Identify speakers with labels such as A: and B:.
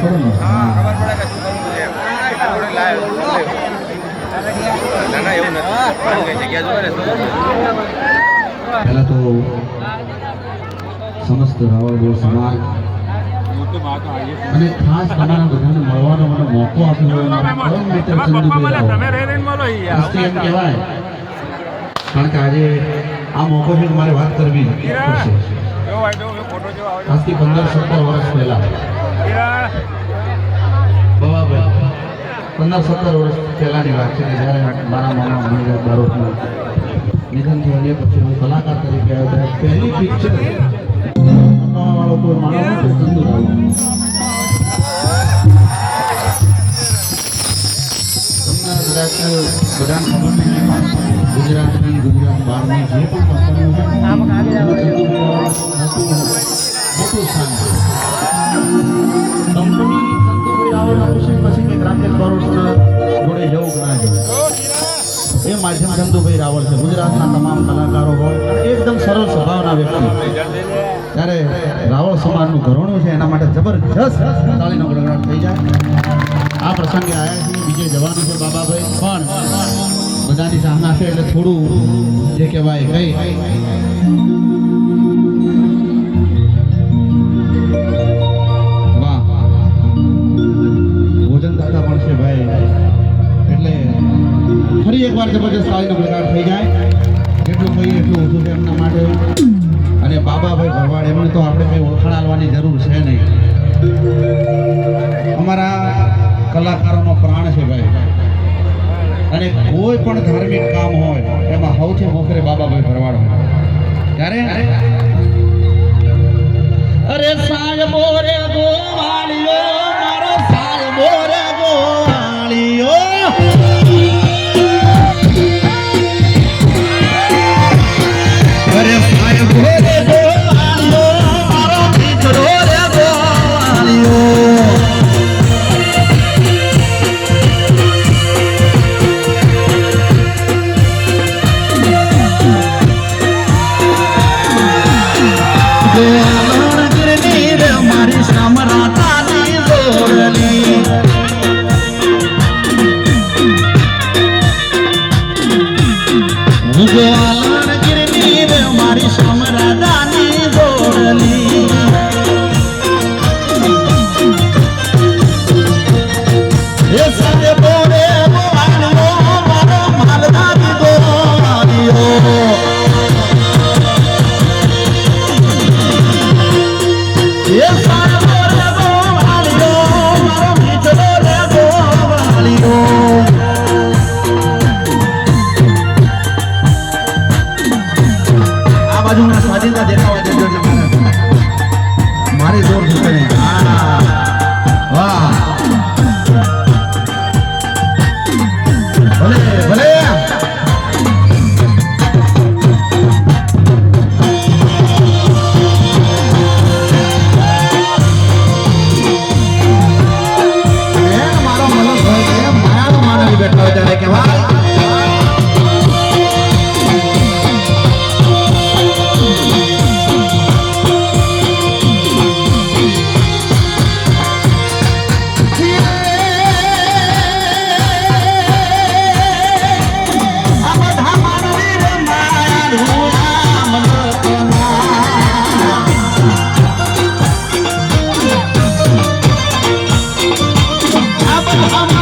A: પડે ને. પહેલા તો સમસ્ત રાવળ ગોળ સમાજ અને ખાસ તમારા બધાને મળવાનો મને મોકો આપ્યો પરમ મિત્ર ચંદુભાઈ એમ કહેવાય, કારણ કે આજે આ મોકો છે મારે વાત કરવી પડશે. આજથી 15-17 વર્ષ પહેલા બાબાભાઈ 15-17 વર્ષ પહેલાની વાત છે કે જ્યારે મારા મામા મણિરાજ બારોટનું નિધન થયું એ પછી હું કલાકાર તરીકે આવ્યો ત્યારે પહેલી પિક્ચર વાળો કોઈ માણસ ચંદુ રાવળ. તમને કદાચ બધાને ખબર નહીં, ગુજરાતની ગુજરાત બહારની જે પણ કંપનીઓ છે મોટું સ્થાન છે. કંપની ચંદુભાઈ રાવળના પછી મેં રાકેશ બારોટના જોડે જવું ના જવું એ માધ્યમ ચંદુભાઈ રાવળ છે. ગુજરાતના તમામ કલાકારો હોય એકદમ સરળ સ્વભાવના વ્યક્તિ, ત્યારે રાવળ સમાજનું ઘરોણું છે એના માટે જબરજસ્ત તાળીનો ગડગડાટ થઈ જાય. આ પ્રસંગે આવ્યા છીએ, બીજે જવાનું છે બાબાભાઈ, પણ બધાની સામના છે એટલે થોડું જે કહેવાય કઈ વાહ ભોજન દાતા પણ છે ભાઈ, એટલે ફરી એકવાર જબરજસ્ત તાળીનો ગડગડાટ થઈ જાય. જેટલું કહીએ એટલું ઓછું છે એમના માટે. અને બાબાભાઈ ભરવાડ એમને તો આપણે કંઈ ઓળખાણ આપવાની જરૂર છે નહીં, અમારા કલાકારોનો પ્રાણ છે ભાઈ. અને કોઈ પણ ધાર્મિક કામ હોય એમાં સૌથી મોખરે બાબાભાઈ ભરવાડ હોય. ત્યારે અરે સાહેબો રે ગોવાળિયો, મારો સાહેબો રે ગોવાળિયો, અરે સાહેબો રે મારી જોર છે. વાહ ભલે ભલે મારો મનોભાઈ માયાનો માનવી બેઠો ત્યારે કેવા I'm